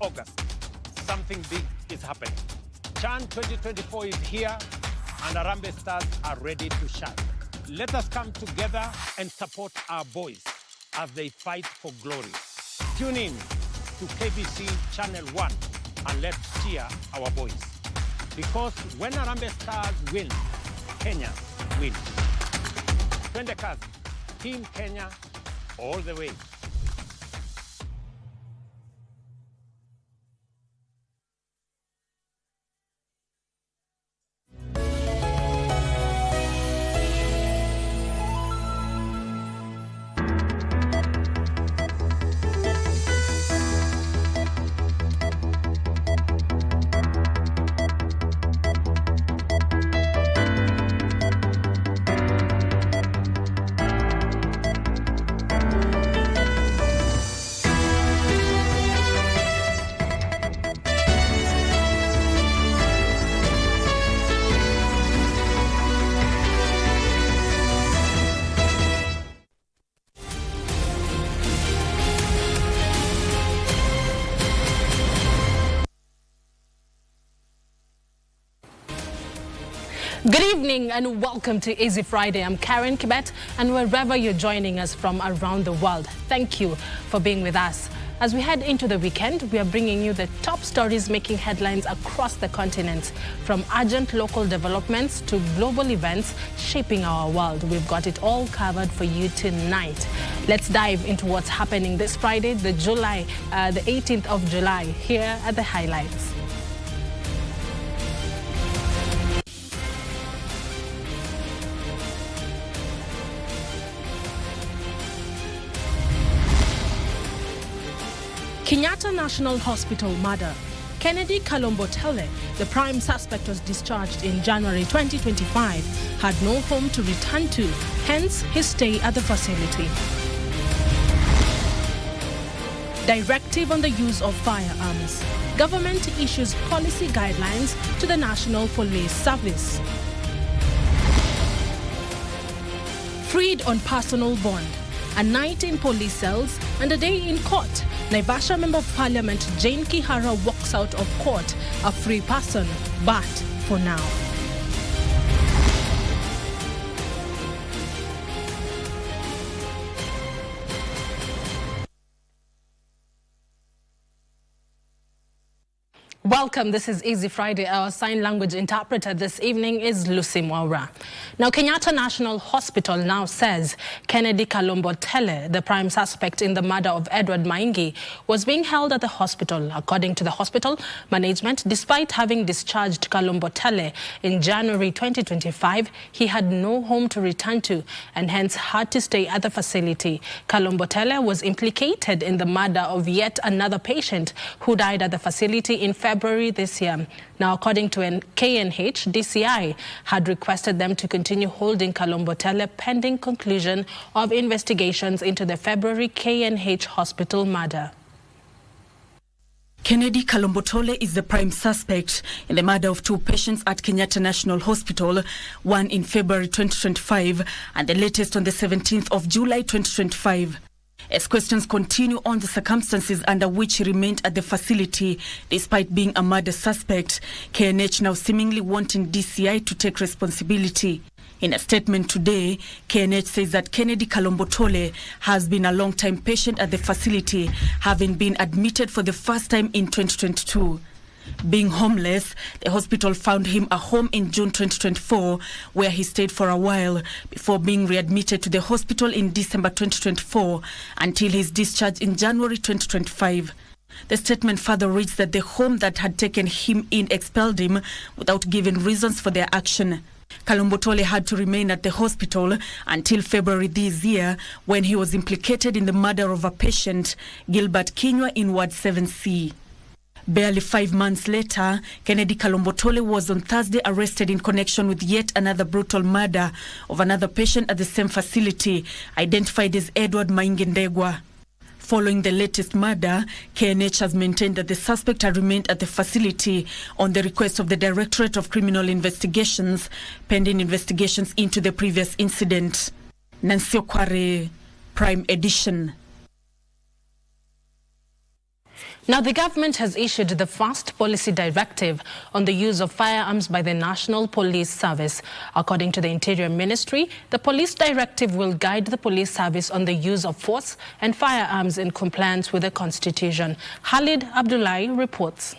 August, something big is happening. CHAN 2024 is here, and Harambee Stars are ready to shine. Let us come together and support our boys as they fight for glory. Tune in to KBC Channel 1 and let's cheer our boys. Because when Harambee Stars win, Kenya wins. Twende kazi, Team Kenya all the way. Good evening and welcome to Easy Friday. I'm Carren, Kibbet, and wherever you're joining us from around the world, thank you for being with us. As we head into the weekend, we are bringing you the top stories making headlines across the continent, from urgent local developments to global events shaping our world. We've got it all covered for you tonight. Let's dive into what's happening this Friday, the 18th of July. Here are the highlights. Kenyatta National Hospital murder. Kennedy Kalombotele, the prime suspect, was discharged in January 2025, had no home to return to, hence his stay at the facility. Directive on the use of firearms. Government issues policy guidelines to the National Police Service. Freed on personal bond. A night in police cells and a day in court. Naivasha Member of Parliament Jane Kihara walks out of court a free person, but for now. Welcome, this is Easy Friday. Our sign language interpreter this evening is Lucy Mwaura. Now, Kenyatta National Hospital now says Kennedy Kalombotele, the prime suspect in the murder of Edward Maingi, was being held at the hospital. According to the hospital management, despite having discharged Kalombotele in January 2025, he had no home to return to and hence had to stay at the facility. Kalombotele was implicated in the murder of yet another patient who died at the facility in February this year. Now, according to KNH, DCI had requested them to continue holding Kalombotele pending conclusion of investigations into the February KNH hospital murder. Kennedy Kalombotele is the prime suspect in the murder of two patients at Kenyatta National Hospital, one in February 2025 and the latest on the 17th of July 2025. As questions continue on the circumstances under which he remained at the facility despite being a murder suspect, KNH now seemingly wanting DCI to take responsibility. In a statement today, KNH says that Kennedy Kalombotele has been a long-time patient at the facility, having been admitted for the first time in 2022. Being homeless, the hospital found him a home in June 2024, where he stayed for a while before being readmitted to the hospital in December 2024 until his discharge in January 2025. The statement further reads that the home that had taken him in expelled him without giving reasons for their action. Kalombotele had to remain at the hospital until February this year, when he was implicated in the murder of a patient, Gilbert Kinywa, in Ward 7C. Barely 5 months later, Kennedy Kalombotele was on Thursday arrested in connection with yet another brutal murder of another patient at the same facility, identified as Edward Maingi. Following the latest murder, KNH has maintained that the suspect had remained at the facility on the request of the Directorate of Criminal Investigations, pending investigations into the previous incident. Nancy Okware, Prime Edition. Now, the government has issued the first policy directive on the use of firearms by the National Police Service. According to the Interior Ministry, the police directive will guide the police service on the use of force and firearms in compliance with the Constitution. Khalid Abdullahi reports.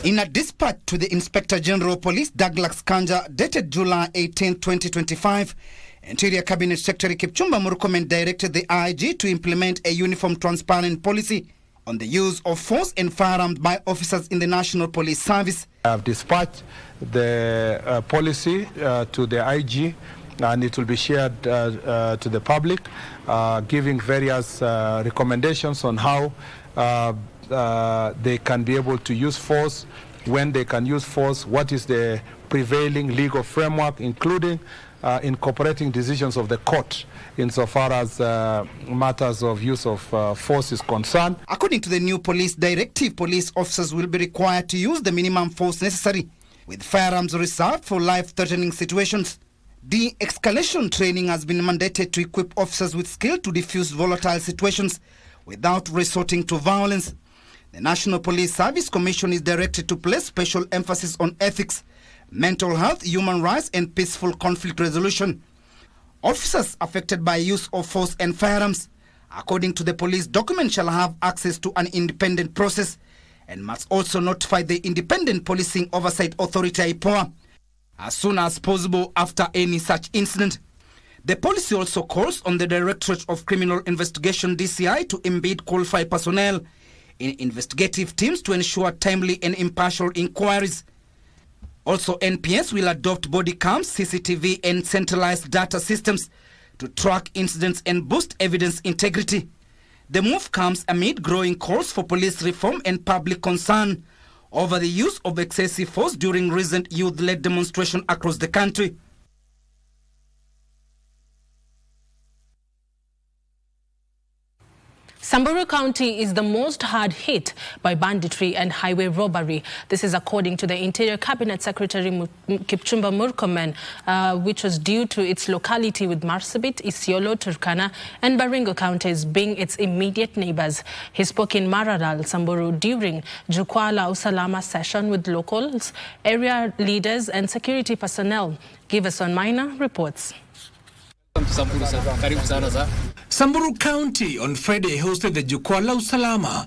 In a dispatch to the Inspector General of Police, Douglas Kanja, dated July 18, 2025, Interior Cabinet Secretary Kipchumba Murkomen directed the IG to implement a uniform, transparent policy on the use of force and firearms by officers in the National Police Service. I have dispatched the policy to the IG, and it will be shared to the public, giving various recommendations on how they can be able to use force, when they can use force, what is the prevailing legal framework, including incorporating decisions of the court insofar as matters of use of force is concerned. According to the new police directive, police officers will be required to use the minimum force necessary, with firearms reserved for life-threatening situations. De-escalation training has been mandated to equip officers with skill to defuse volatile situations without resorting to violence. The National Police Service Commission is directed to place special emphasis on ethics, mental health, human rights, and peaceful conflict resolution. Officers affected by use of force and firearms, according to the police document, shall have access to an independent process and must also notify the Independent Policing Oversight Authority (IPOA) as soon as possible after any such incident. The policy also calls on the Directorate of Criminal Investigation (DCI) to embed qualified personnel in investigative teams to ensure timely and impartial inquiries. Also, NPS will adopt body cams, CCTV, and centralized data systems to track incidents and boost evidence integrity. The move comes amid growing calls for police reform and public concern over the use of excessive force during recent youth-led demonstrations across the country. Samburu County is the most hard hit by banditry and highway robbery. This is according to the Interior Cabinet Secretary Kipchumba Murkomen, which was due to its locality with Marsabit, Isiolo, Turkana and Baringo counties being its immediate neighbors. He spoke in Maralal, Samburu during Jukwaa la Usalama session with locals, area leaders and security personnel. Giverson Minor reports. Samburu County on Friday hosted the Jukwaa la Usalama,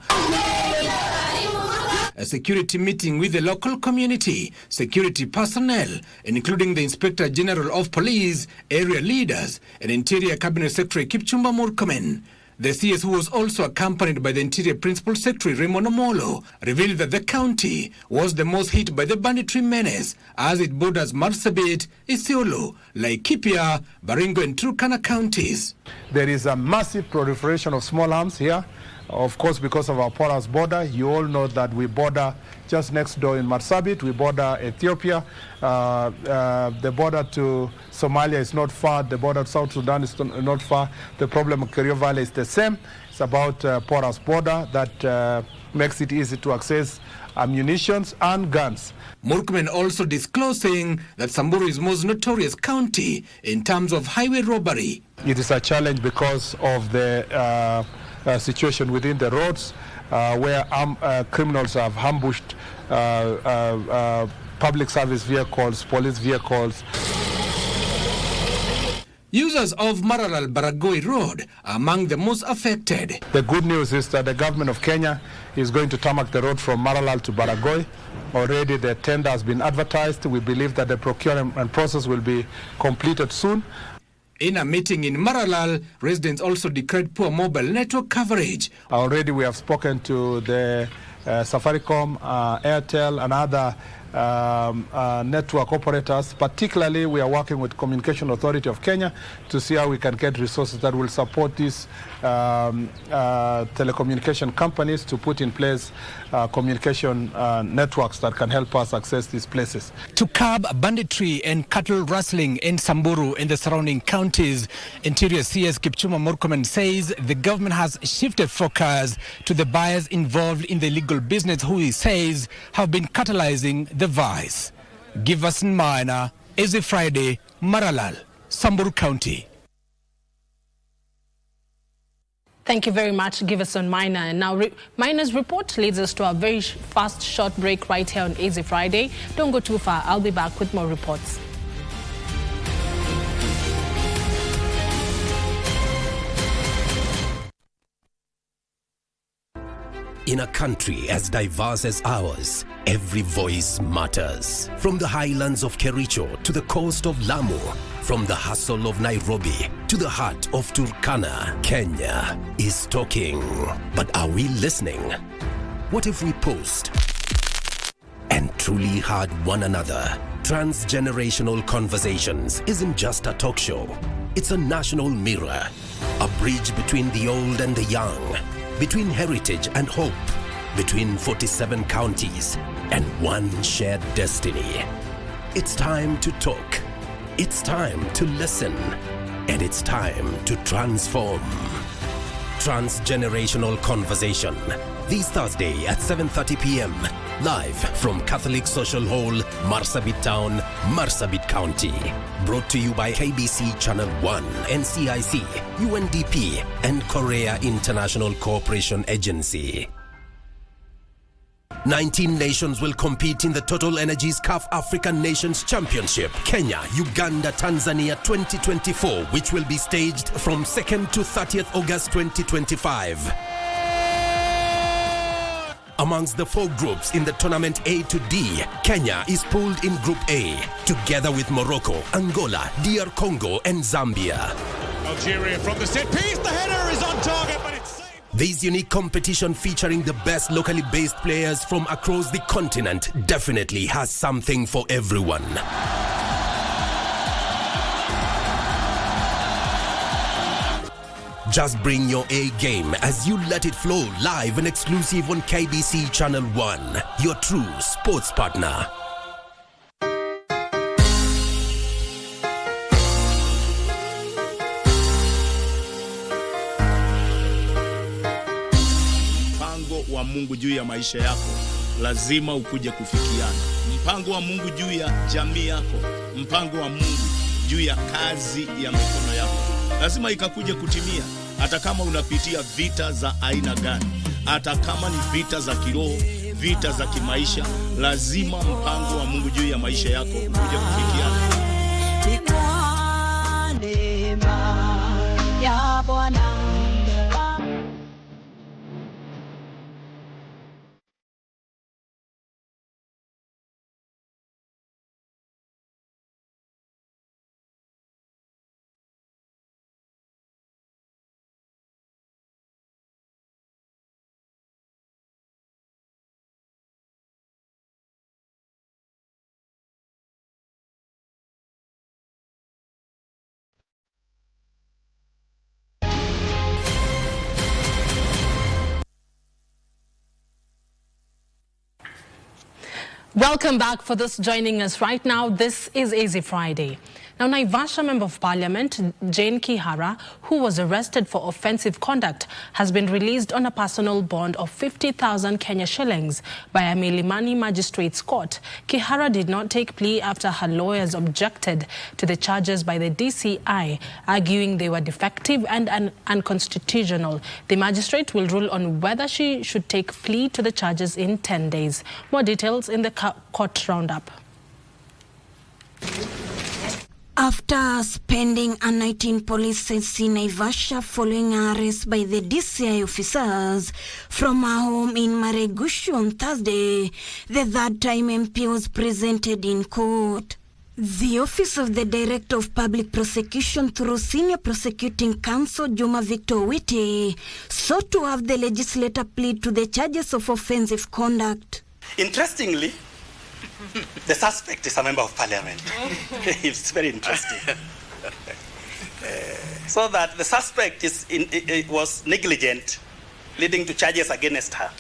a security meeting with the local community, security personnel, including the Inspector General of Police, area leaders, and Interior Cabinet Secretary Kipchumba Murkomen. The CS, who was also accompanied by the Interior Principal Secretary Raymond Omolo, revealed that the county was the most hit by the banditry menace as it borders Marsabit, Isiolo, Laikipia, Baringo and Turkana counties. There is a massive proliferation of small arms here. Of course, because of our porous border, you all know that we border just next door in Marsabit, we border Ethiopia. The border to Somalia is not far, the border to South Sudan is not far. The problem of Kerio Valley is the same. It's about porous border that makes it easy to access ammunitions and guns. Murkomen also disclosing that Samburu is most notorious county in terms of highway robbery. It is a challenge because of the situation within the roads where criminals have ambushed public service vehicles, police vehicles. Users of Maralal Baragoi Road are among the most affected. The good news is that the government of Kenya is going to tarmac the road from Maralal to Baragoi. Already the tender has been advertised. We believe that the procurement process will be completed soon. In a meeting in Maralal, residents also declared poor mobile network coverage. Already we have spoken to the Safaricom, Airtel and other network operators. Particularly, we are working with Communication Authority of Kenya to see how we can get resources that will support these telecommunication companies to put in place communication networks that can help us access these places. To curb banditry and cattle rustling in Samburu and the surrounding counties, Interior CS Kipchumba Murkomen says the government has shifted focus to the buyers involved in the illegal business who he says have been catalyzing the vice. Giverson Minor, Easy Friday, Maralal, Samburu County. Thank you very much, Giverson Minor. And now, Minor's report leads us to a very fast, short break right here on Easy Friday. Don't go too far. I'll be back with more reports. In a country as diverse as ours, every voice matters. From the highlands of Kericho to the coast of Lamu, from the hustle of Nairobi to the heart of Turkana, Kenya is talking. But are we listening? What if we paused and truly heard one another? Transgenerational Conversations isn't just a talk show. It's a national mirror, a bridge between the old and the young, between heritage and hope, between 47 counties and one shared destiny. It's time to talk. It's time to listen. And it's time to transform. Transgenerational Conversation, this Thursday at 7:30 p.m. live from Catholic Social Hall, Marsabit Town, Marsabit County. Brought to you by KBC Channel 1, NCIC, UNDP, and Korea International Cooperation Agency. 19 nations will compete in the Total Energies CAF African Nations Championship, Kenya, Uganda, Tanzania 2024, which will be staged from 2nd to 30th August 2025. Amongst the 4 groups in the tournament A to D, Kenya is pooled in Group A, together with Morocco, Angola, DR Congo, and Zambia. Algeria from the set piece, the header is on target, but it's saved. This unique competition featuring the best locally based players from across the continent definitely has something for everyone. Just bring your A game as you let it flow live and exclusive on KBC Channel 1, your true sports partner. Mpango wa Mungu juu ya maisha yako lazima ukuje kufikiana. Mpango wa Mungu juu ya jamii yako, mpango wa Mungu juu ya kazi ya mikono yako lazima ikakuje kutimia, hata kama unapitia vita za aina gani, hata kama ni vita za kiroho, vita za kimaisha, lazima mpango wa Mungu juu ya maisha yako uje kufikiana. Welcome back. For those joining us right now, this is Easy Friday. Now, Naivasha Member of Parliament Jane Kihara, who was arrested for offensive conduct, has been released on a personal bond of 50,000 Kenya shillings by a Milimani Magistrates Court. Kihara did not take plea after her lawyers objected to the charges by the DCI, arguing they were defective and unconstitutional. The magistrate will rule on whether she should take plea to the charges in 10 days. More details in the court roundup. After spending a night in police cells in Naivasha following an arrest by the DCI officers from her home in Maregushu on Thursday, the third time MP was presented in court. The Office of the Director of Public Prosecution through Senior Prosecuting Counsel Juma Victor Witi sought to have the legislator plead to the charges of offensive conduct. Interestingly, the suspect is a member of parliament. It's very interesting. So that the suspect was negligent, leading to charges against her.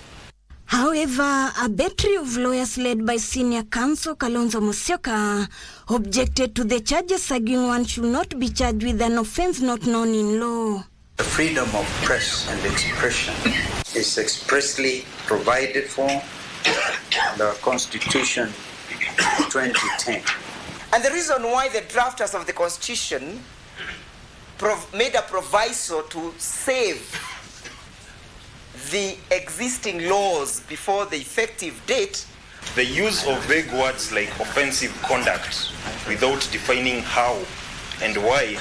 However, a battery of lawyers led by Senior Counsel Kalonzo Musyoka objected to the charges, arguing one should not be charged with an offense not known in law. The freedom of press and expression is expressly provided for in the Constitution 2010. And the reason why the drafters of the Constitution made a proviso to save the existing laws before the effective date. The use of vague words like offensive conduct without defining how and why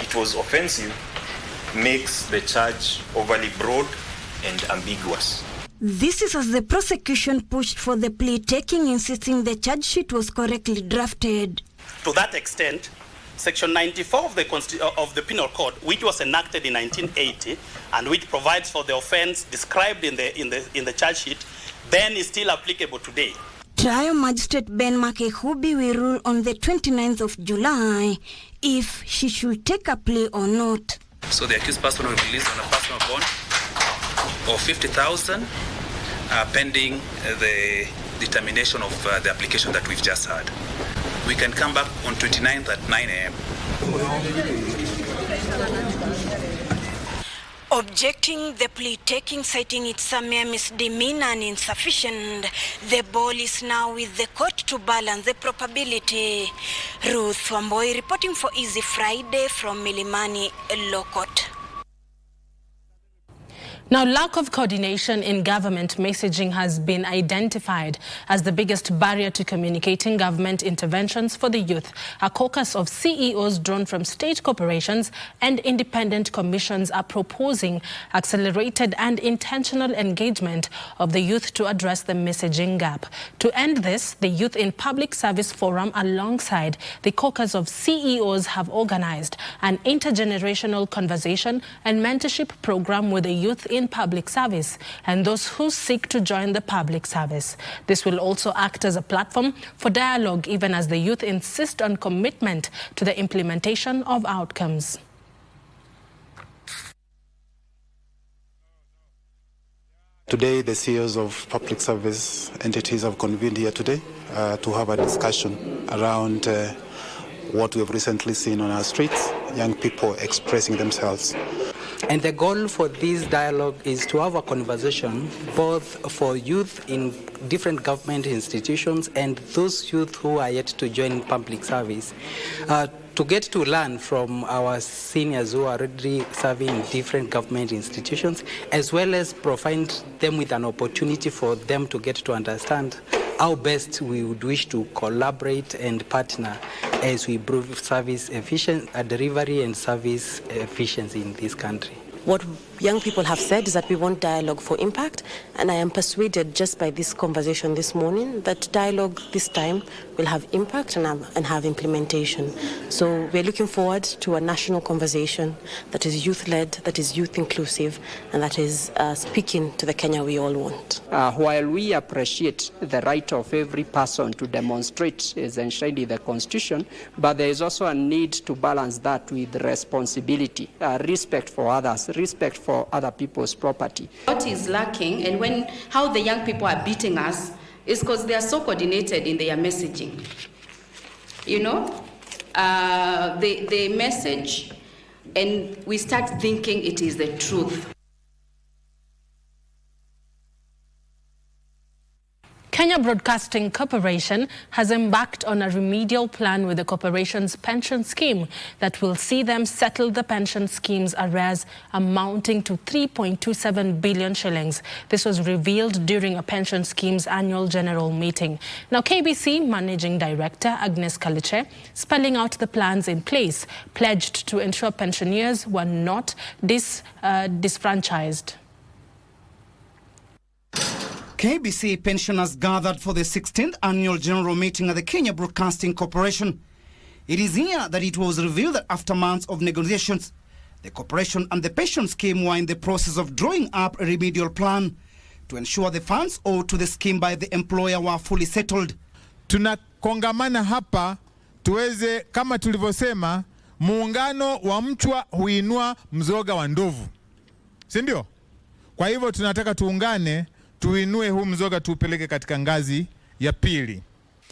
it was offensive makes the charge overly broad and ambiguous. This is as the prosecution pushed for the plea taking, insisting the charge sheet was correctly drafted. To that extent, Section 94 of the Penal Code, which was enacted in 1980 and which provides for the offense described in the charge sheet, then is still applicable today. Trial Magistrate Ben Makehubi will rule on the 29th of July if she should take a plea or not. So the accused person will be released on a personal bond of 50,000 pending the determination of the application that we've just had. We can come back on 29th at 9 a.m. Objecting the plea taking, citing it's a mere misdemeanor and insufficient, the ball is now with the court to balance the probability. Ruth Wamboi reporting for Easy Friday from Milimani Law Court. Now, lack of coordination in government messaging has been identified as the biggest barrier to communicating government interventions for the youth. A caucus of CEOs drawn from state corporations and independent commissions are proposing accelerated and intentional engagement of the youth to address the messaging gap. To end this, the Youth in Public Service Forum, alongside the caucus of CEOs, have organized an intergenerational conversation and mentorship program with the youth in public service and those who seek to join the public service. This will also act as a platform for dialogue, even as the youth insist on commitment to the implementation of outcomes. Today, the CEOs of public service entities have convened here today to have a discussion around what we have recently seen on our streets, young people expressing themselves. And the goal for this dialogue is to have a conversation both for youth in different government institutions and those youth who are yet to join public service, to get to learn from our seniors who are already serving in different government institutions, as well as provide them with an opportunity for them to get to understand how best we would wish to collaborate and partner as we improve service delivery and service efficiency in this country. What young people have said is that we want dialogue for impact, and I am persuaded just by this conversation this morning that dialogue this time will have impact and have implementation. So we're looking forward to a national conversation that is youth-led, that is youth-inclusive, and that is speaking to the Kenya we all want. While we appreciate the right of every person to demonstrate as enshrined in the Constitution, but there is also a need to balance that with responsibility, respect for others, respect for other people's property. What is lacking, and how the young people are beating us, is because they are so coordinated in their messaging. You know, they message, and we start thinking it is the truth. Kenya Broadcasting Corporation has embarked on a remedial plan with the corporation's pension scheme that will see them settle the pension scheme's arrears amounting to 3.27 billion shillings. This was revealed during a pension scheme's annual general meeting. Now, KBC Managing Director Agnes Kaliche, spelling out the plans in place, pledged to ensure pensioners were not disfranchised. KBC pensioners gathered for the 16th annual general meeting at the Kenya Broadcasting Corporation. It is here that it was revealed that after months of negotiations, the corporation and the pension scheme were in the process of drawing up a remedial plan to ensure the funds owed to the scheme by the employer were fully settled. Tunakongamana hapa tuweze, kama tulivyosema, muungano wa mchwa huinua mzoga wa ndovu. Si ndio? Kwa hivyo tunataka tuungane, tuinue huu mzoga tuupeleke katika ngazi ya pili.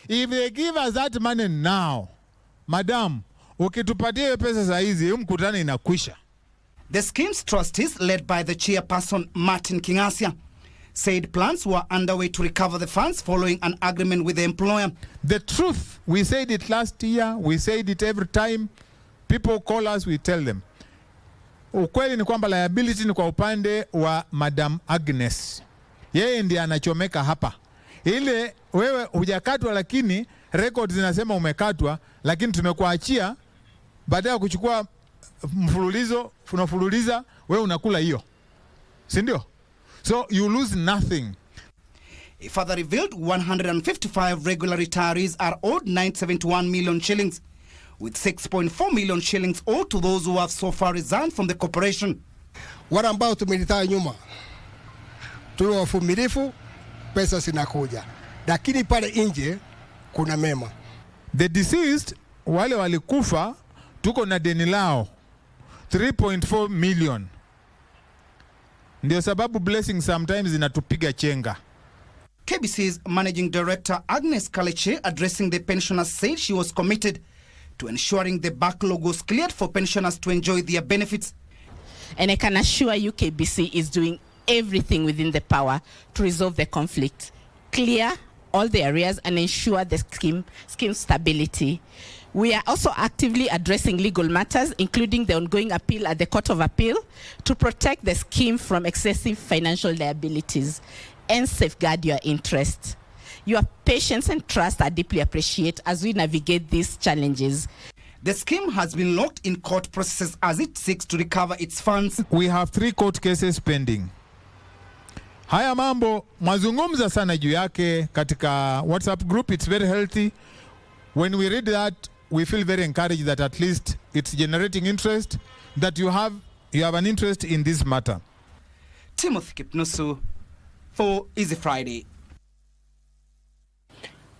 If they give us that money now, madam, ukitupatia pesa saa hizi, mkutano inakwisha. The scheme's trustees, led by the chairperson Martin Kingasia, said plans were underway to recover the funds following an agreement with the employer. The truth, we said it last year, we said it every time. People call us, we tell them. ukweli ni kwamba liability ni kwa upande wa Madam Agnes. Yeye ndiye anachomeka hapa. Ile wewe hujakatwa, lakini records zinasema umekatwa, lakini tumekuachia baada ya kuchukua mfululizo, unafululiza, wewe unakula hiyo. Si ndio? So you lose nothing. He further revealed 155 regular retirees are owed 971 million shillings, with 6.4 million shillings owed to those who have so far resigned from the corporation. Wale ambao tumeritaya nyuma, tuwe wavumilivu, pesa zinakuja. Lakini pale nje kuna mema. The deceased, wale walikufa, tuko na deni lao 3.4 million. Ndio sababu blessing sometimes inatupiga chenga. KBC's Managing Director Agnes Kaleche, addressing the pensioners, said she was committed to ensuring the backlog was cleared for pensioners to enjoy their benefits. And I can assure you KBC is doing everything within the power to resolve the conflict, clear all the areas and ensure the scheme stability. We are also actively addressing legal matters, including the ongoing appeal at the Court of Appeal, to protect the scheme from excessive financial liabilities and safeguard your interests. Your patience and trust are deeply appreciated as we navigate these challenges. The scheme has been locked in court processes as it seeks to recover its funds. We have 3 court cases pending. Haya mambo mazungumza sana juu yake katika WhatsApp group. It's very healthy. When we read that, we feel very encouraged that at least it's generating interest, that you have an interest in this matter. Timothy Kipnusu for Easy Friday.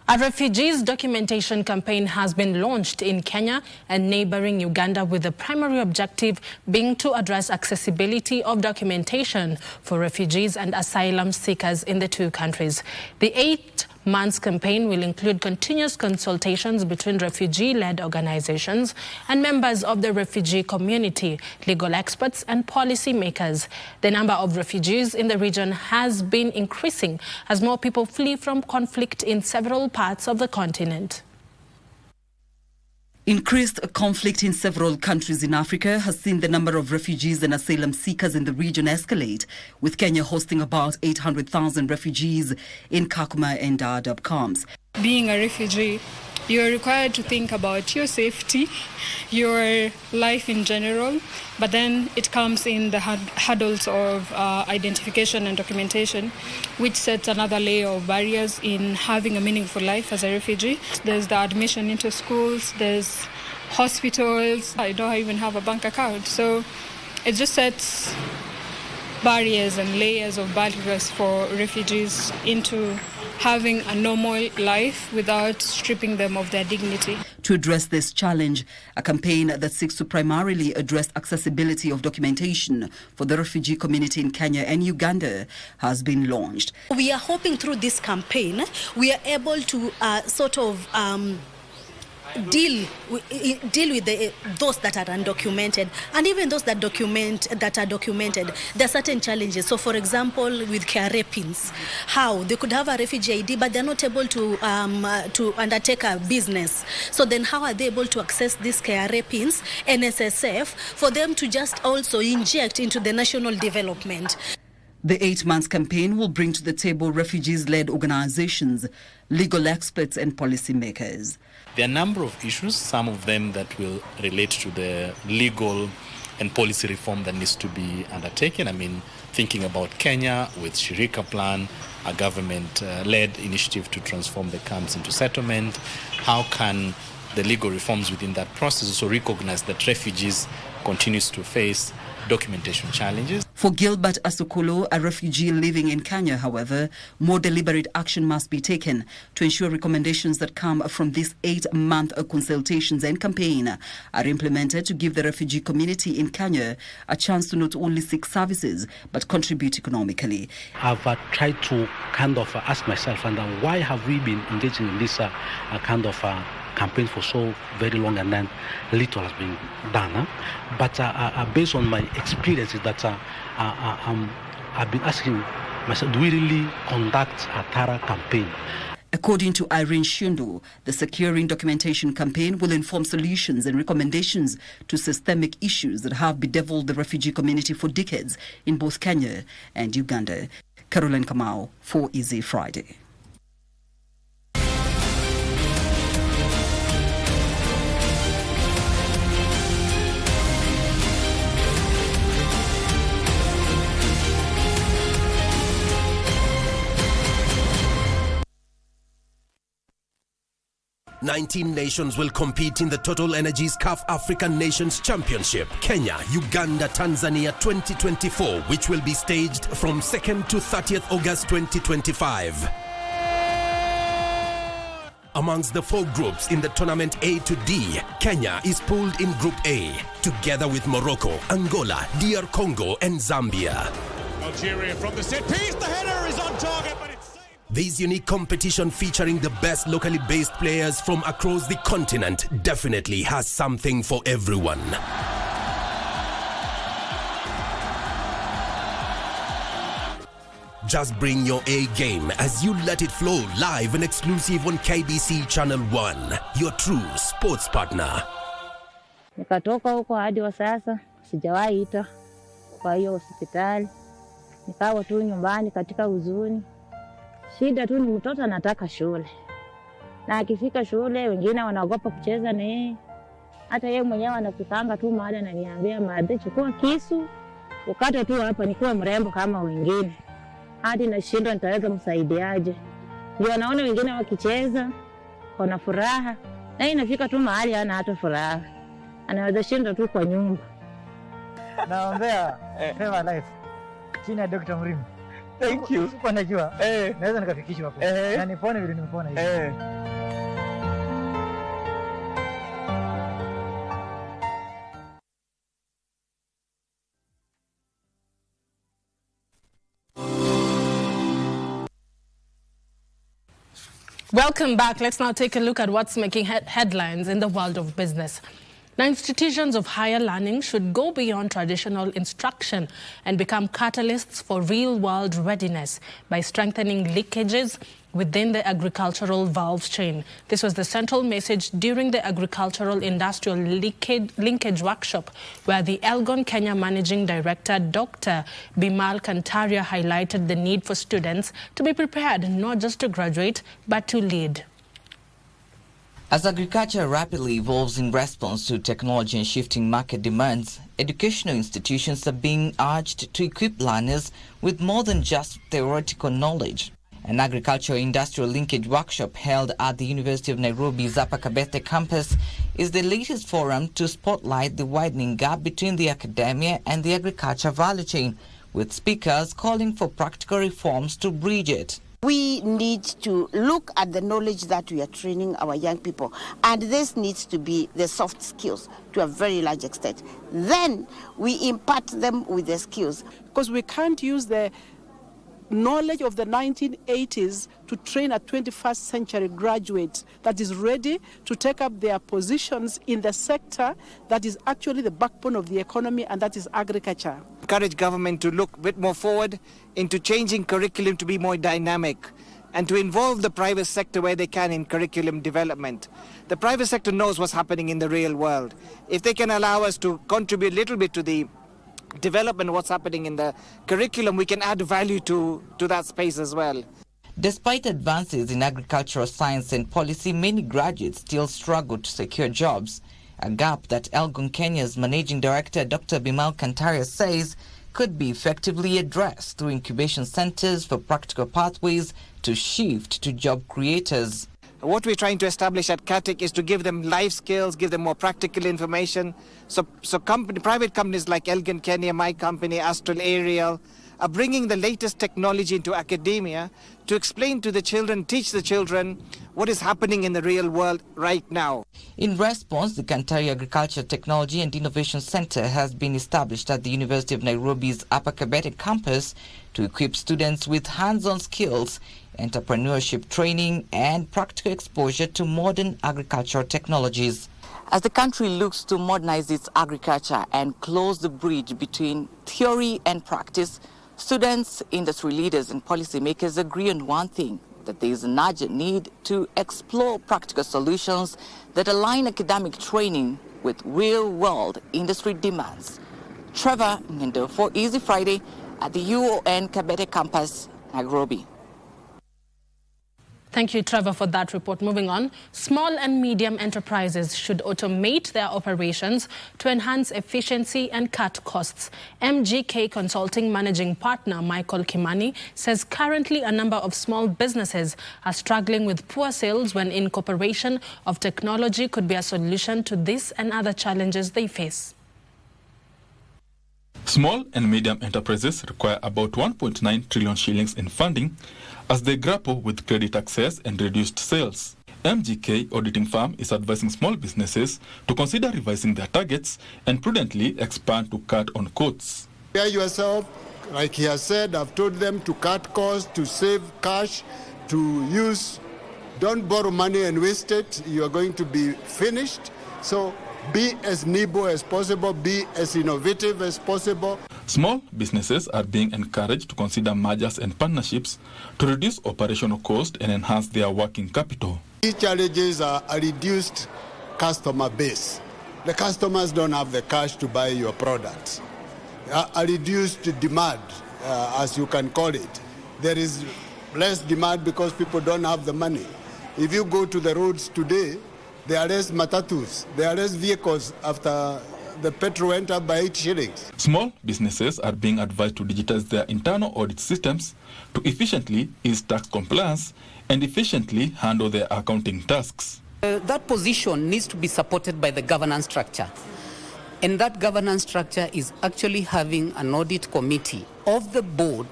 A refugees documentation campaign has been launched in Kenya and neighboring Uganda, with the primary objective being to address accessibility of documentation for refugees and asylum seekers in the two countries. The 8 months campaign will include continuous consultations between refugee-led organizations and members of the refugee community, legal experts and policy makers. The number of refugees in the region has been increasing as more people flee from conflict in several parts of the continent. Increased conflict in several countries in Africa has seen the number of refugees and asylum seekers in the region escalate, with Kenya hosting about 800,000 refugees in Kakuma and Dadaab camps. Being a refugee, you're required to think about your safety, your life in general, but then it comes in the hurdles of identification and documentation, which sets another layer of barriers in having a meaningful life as a refugee. There's the admission into schools, there's hospitals. I don't even have a bank account. So it just sets barriers and layers of barriers for refugees into having a normal life without stripping them of their dignity. To address this challenge, a campaign that seeks to primarily address accessibility of documentation for the refugee community in Kenya and Uganda has been launched. We are hoping through this campaign, we are able to deal with those that are undocumented, and even those that are documented. There are certain challenges. So, for example, with KRA pins, how they could have a refugee ID, but they're not able to undertake a business. So then, how are they able to access these KRA pins, NSSF, for them to just also inject into the national development? The 8 months campaign will bring to the table refugees-led organizations, legal experts and policymakers. There are a number of issues, some of them that will relate to the legal and policy reform that needs to be undertaken. I mean, thinking about Kenya with Shirika Plan, a government-led initiative to transform the camps into settlement. How can the legal reforms within that process also recognize that refugees continues to face documentation challenges? For Gilbert Asukulu, a refugee living in Kenya, however, more deliberate action must be taken to ensure recommendations that come from this 8-month consultations and campaign are implemented to give the refugee community in Kenya a chance to not only seek services but contribute economically. I've tried to kind of ask myself, why have we been engaging in this kind of campaign for so very long, and then little has been done. But based on my experiences, that I've been asking myself, do we really conduct a thorough campaign? According to Irene Shundu, the Securing Documentation campaign will inform solutions and recommendations to systemic issues that have bedeviled the refugee community for decades in both Kenya and Uganda. Caroline Kamau for Easy Friday. "19 nations will compete in the Total Energies CAF African Nations Championship, Kenya, Uganda, Tanzania 2024, which will be staged from 2nd to 30th August 2025. Amongst the 4 groups in the tournament A to D, Kenya is pooled in Group A, together with Morocco, Angola, DR Congo and Zambia. Algeria from the set piece, the header is on target, but it's... This unique competition featuring the best locally based players from across the continent definitely has something for everyone. Just bring your A game as you let it flow live and exclusive on KBC Channel 1, your true sports partner. Nikatoka huko hadi wa sasa sijawahi ita kwa hiyo hospitali. Nikawa tu nyumbani katika huzuni. Shida tu ni mtoto anataka shule. Na akifika shule wengine wanaogopa kucheza na yeye. Hata yeye mwenyewe anafikanga tu mahali ananiambia, "Madhe, chukua kisu, ukate tu hapa nikuwe mrembo kama wengine." Hadi na shida nitaweza msaidiaje. Ndio naona wengine wakicheza wana furaha. Na inafika tu mahali hana hata furaha. Anaweza shinda tu kwa nyumba. Naombea Feva Life chini ya Dr. Mrimi. Thank you. Sikuwa najua. Naweza nikafikishwa hapo. Na nipone vile nimepona hivi. Welcome back. Let's now take a look at what's making headlines in the world of business. Now, institutions of higher learning should go beyond traditional instruction and become catalysts for real-world readiness by strengthening linkages within the agricultural value chain. This was the central message during the Agricultural Industrial Linkage Workshop, where the Elgon Kenya Managing Director, Dr. Bimal Kantaria, highlighted the need for students to be prepared not just to graduate, but to lead. As agriculture rapidly evolves in response to technology and shifting market demands, educational institutions are being urged to equip learners with more than just theoretical knowledge. An agricultural industrial linkage workshop held at the University of Nairobi's Upper Kibbet campus is the latest forum to spotlight the widening gap between the academia and the agriculture value chain, with speakers calling for practical reforms to bridge it. We need to look at the knowledge that we are training our young people, and this needs to be the soft skills to a very large extent. Then we impart them with the skills. Because we can't use the knowledge of the 1980s to train a 21st century graduate that is ready to take up their positions in the sector that is actually the backbone of the economy, and that is agriculture. Encourage government to look a bit more forward into changing curriculum to be more dynamic and to involve the private sector where they can in curriculum development. The private sector knows what's happening in the real world. If they can allow us to contribute a little bit to the development, what's happening in the curriculum, we can add value to that space as well. Despite advances in agricultural science and policy, many graduates still struggle to secure jobs, a gap that Elgon Kenya's Managing Director Dr. Bimal Kantaria says could be effectively addressed through incubation centers for practical pathways to shift to job creators. What we're trying to establish at CATIC is to give them life skills, give them more practical information. So private companies like Elgon Kenya, my company, Astral Aerial, are bringing the latest technology into academia to explain to the children, teach the children what is happening in the real world right now. In response, the Kantaria Agriculture Technology and Innovation Center has been established at the University of Nairobi's Upper Kibbet campus to equip students with hands-on skills, entrepreneurship training and practical exposure to modern agricultural technologies. As the country looks to modernize its agriculture and close the bridge between theory and practice, students, industry leaders and policymakers agree on one thing: that there is an urgent need to explore practical solutions that align academic training with real-world industry demands. Trevor Ngendo for Easy Friday at the UON Kibbet campus, Nairobi. Thank you, Trevor, for that report. Moving on, small and medium enterprises should automate their operations to enhance efficiency and cut costs. MGK Consulting Managing Partner Michael Kimani says currently a number of small businesses are struggling with poor sales when incorporation of technology could be a solution to this and other challenges they face. Small and medium enterprises require about 1.9 trillion shillings in funding as they grapple with credit access and reduced sales. MGK auditing firm is advising small businesses to consider revising their targets and prudently expand to cut on costs. Prepare yourself, like he has said, I've told them to cut costs, to save cash, to use, don't borrow money and waste it. You are going to be finished. So be as nimble as possible, be as innovative as possible. Small businesses are being encouraged to consider mergers and partnerships to reduce operational cost and enhance their working capital. Key challenges are a reduced customer base. The customers don't have the cash to buy your products. A reduced demand, as you can call it. There is less demand because people don't have the money. If you go to the roads today, there are less matatus, there are less vehicles after the petrol went up by 8 shillings. Small businesses are being advised to digitize their internal audit systems to efficiently ease tax compliance and efficiently handle their accounting tasks. That position needs to be supported by the governance structure. And that governance structure is actually having an audit committee of the board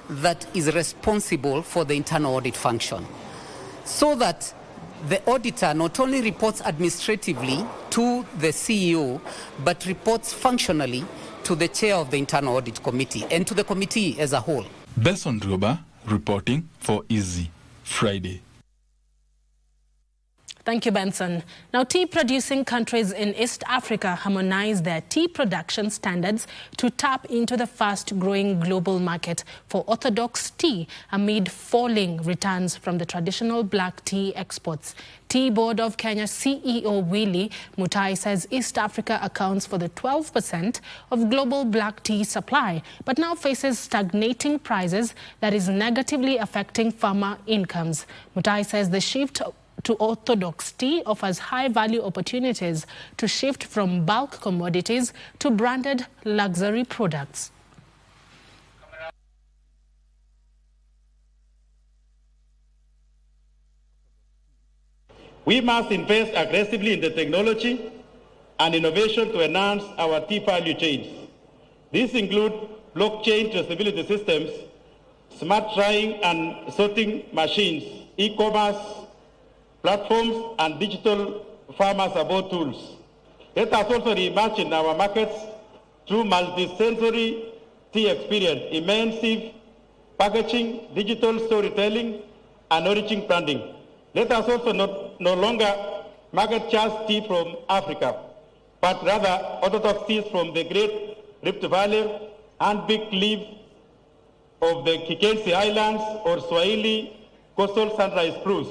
that is responsible for the internal audit function, so that the auditor not only reports administratively to the CEO, but reports functionally to the chair of the internal audit committee and to the committee as a whole. Besson Droba reporting for Easy Friday. Thank you, Benson. Now, tea-producing countries in East Africa harmonize their tea production standards to tap into the fast-growing global market for Orthodox tea amid falling returns from the traditional black tea exports. Tea Board of Kenya CEO Willie Mutai says East Africa accounts for the 12% of global black tea supply, but now faces stagnating prices that is negatively affecting farmer incomes. Mutai says the shift to Orthodox tea offers high-value opportunities to shift from bulk commodities to branded luxury products. We must invest aggressively in the technology and innovation to enhance our tea value chains. These include blockchain traceability systems, smart drying and sorting machines, e-commerce platforms, and digital farmer support tools. Let us also reimagine our markets through multi-sensory tea experience, immersive packaging, digital storytelling, and origin branding. Let us also no longer market just tea from Africa, but rather Orthodox teas from the Great Rift Valley and big leaf of the Kikensi Islands or Swahili coastal sunrise spruce.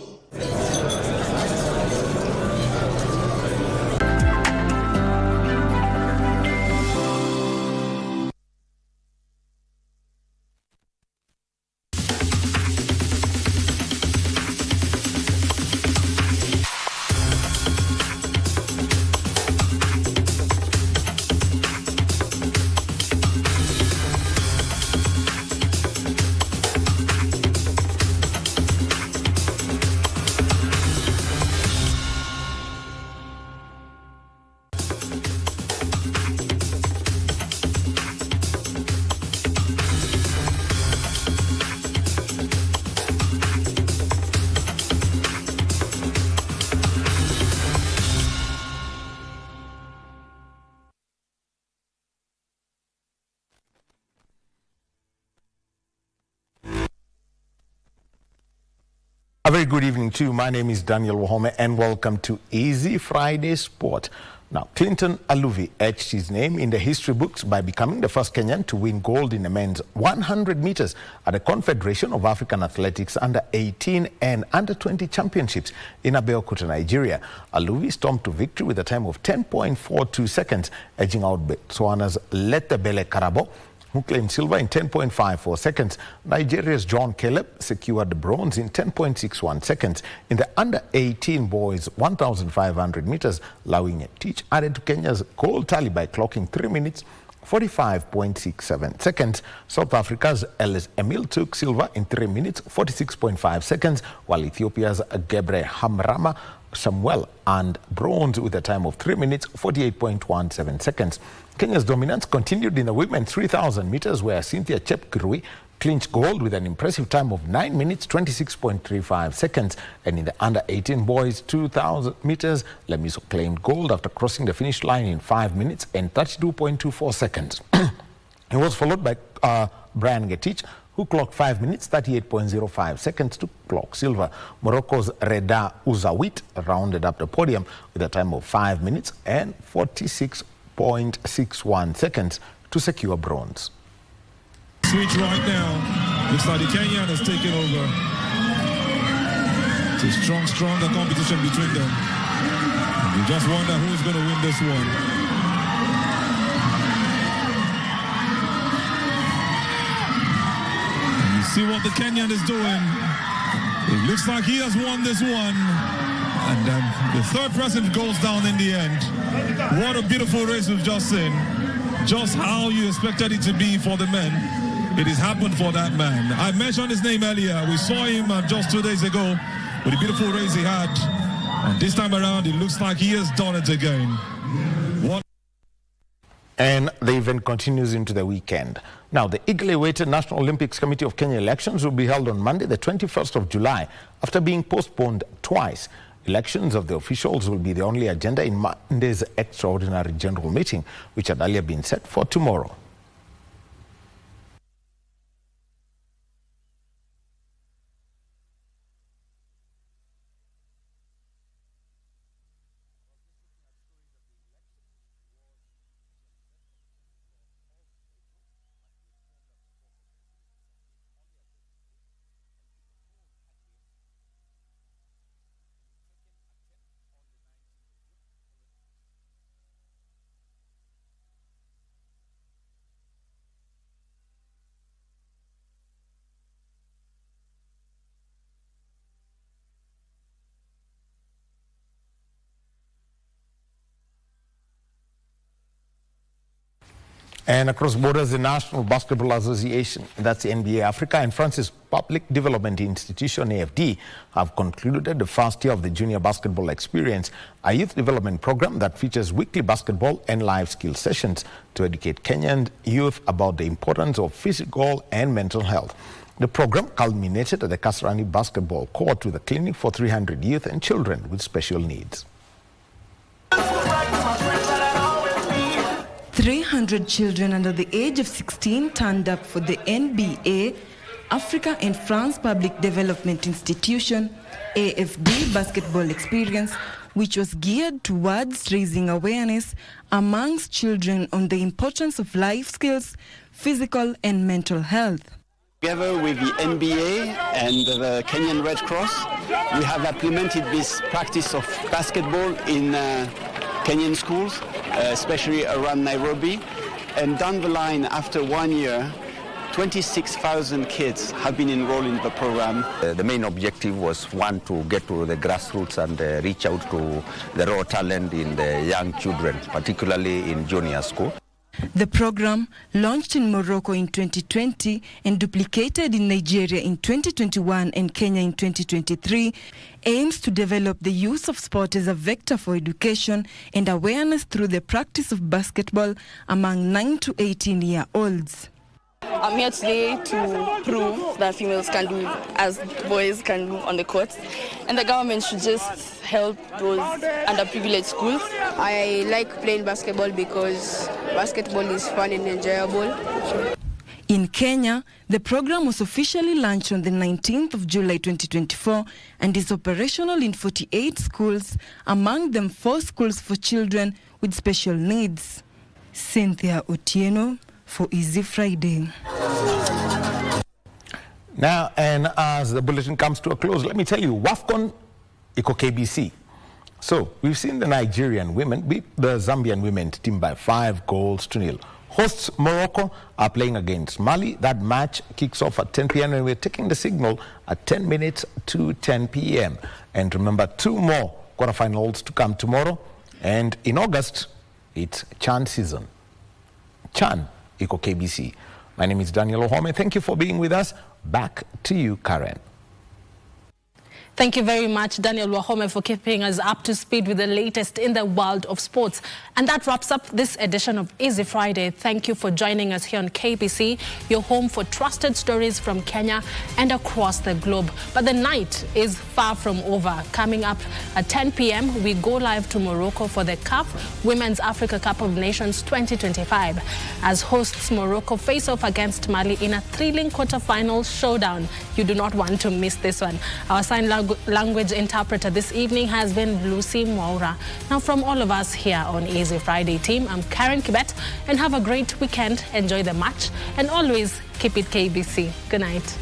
A very good evening to you. My name is Daniel Wahome and welcome to Easy Friday Sport. Now, Clinton Aluvi etched his name in the history books by becoming the first Kenyan to win gold in the men's 100 meters at the Confederation of African Athletics Under-18 and Under-20 Championships in Abeokuta, Nigeria. Aluvi stormed to victory with a time of 10.42 seconds, edging out Botswana's Letebele Karabo, who claimed silver in 10.54 seconds. Nigeria's John Caleb secured the bronze in 10.61 seconds in the under-18 boys 1,500 meters. Lawinye Teach added to Kenya's gold tally by clocking 3 minutes 45.67 seconds. South Africa's Ellis Emil took silver in 3 minutes 46.5 seconds, while Ethiopia's Gebre Hamrama Samuel earned bronze with a time of 3 minutes 48.17 seconds. Kenya's dominance continued in the women's 3,000 meters, where Cynthia Chepkirui clinched gold with an impressive time of 9 minutes 26.35 seconds. And in the under-18 boys 2,000 meters, Lemiso claimed gold after crossing the finish line in 5 minutes and 32.24 seconds. He was followed by Brian Getich, who clocked 5 minutes 38.05 seconds to clock silver. Morocco's Reda Ouzawit rounded up the podium with a time of 5 minutes and 46.61 seconds to secure bronze. Switch right now. Looks like the Kenyan has taken over. It's a stronger competition between them. You just wonder who's going to win this one. See what the Kenyan is doing. It looks like he has won this one. And the third person goes down in the end. What a beautiful race we've just seen. Just how you expected it to be for the men. It has happened for that man. I mentioned his name earlier. We saw him just 2 days ago with a beautiful race he had. And this time around, it looks like he has done it again. What? And the event continues into the weekend. Now, the eagerly awaited National Olympics Committee of Kenya elections will be held on Monday, the 21st of July, after being postponed twice. Elections of the officials will be the only agenda in Monday's extraordinary general meeting, which had earlier been set for tomorrow. And across borders, the National Basketball Association, that's the NBA Africa, and France's Public Development Institution, AFD, have concluded the first year of the Junior Basketball Experience, a youth development program that features weekly basketball and life skill sessions to educate Kenyan youth about the importance of physical and mental health. The program culminated at the Kasarani Basketball Court with a clinic for 300 youth and children with special needs. 300 children under the age of 16 turned up for the NBA, Africa and France Public Development Institution, AFD Basketball Experience, which was geared towards raising awareness amongst children on the importance of life skills, physical and mental health. Together with the NBA and the Kenyan Red Cross, we have implemented this practice of basketball in Kenyan schools, especially around Nairobi. And down the line, after 1 year, 26,000 kids have been enrolled in the program. The main objective was, one, to get to the grassroots and reach out to the raw talent in the young children, particularly in junior school. The program, launched in Morocco in 2020 and duplicated in Nigeria in 2021 and Kenya in 2023, aims to develop the use of sport as a vector for education and awareness through the practice of basketball among 9 to 18-year-olds. I'm here today to prove that females can do as boys can do on the court, and the government should just help those underprivileged schools. I like playing basketball because basketball is fun and enjoyable. In Kenya, the program was officially launched on the 19th of July 2024 and is operational in 48 schools, among them 4 schools for children with special needs. Cynthia Otieno for Easy Friday. Now, and as the bulletin comes to a close, let me tell you, WAFCON iko KBC. So, we've seen the Nigerian women beat the Zambian women's team by 5-0. Hosts Morocco are playing against Mali. That match kicks off at 10 p.m. and we're taking the signal at 10 minutes to 10 p.m. And remember, 2 more quarterfinals to come tomorrow. And in August, it's Chan season. Chan, iko KBC. My name is Daniel Ohome. Thank you for being with us. Back to you, Carren. Thank you very much, Daniel Wahome, for keeping us up to speed with the latest in the world of sports. And that wraps up this edition of Easy Friday. Thank you for joining us here on KBC, your home for trusted stories from Kenya and across the globe. But the night is far from over. Coming up at 10 p.m., we go live to Morocco for the CAF Women's Africa Cup of Nations 2025. As hosts, Morocco face off against Mali in a thrilling quarter-final showdown. You do not want to miss this one. Our sign language interpreter this evening has been Lucy Mwaura. Now, from all of us here on Easy Friday team, I'm Carren Kibbet, and have a great weekend. Enjoy the match and always keep it KBC. Good night.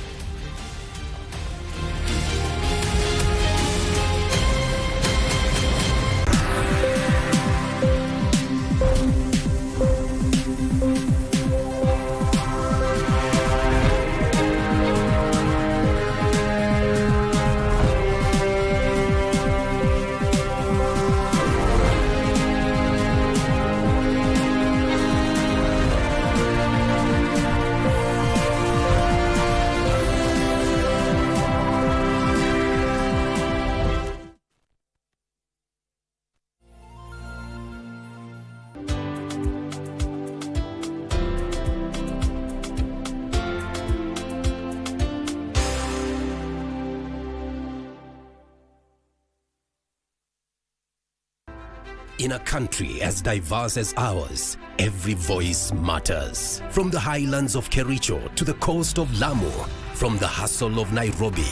In a country as diverse as ours, every voice matters. From the highlands of Kericho to the coast of Lamu, from the hustle of Nairobi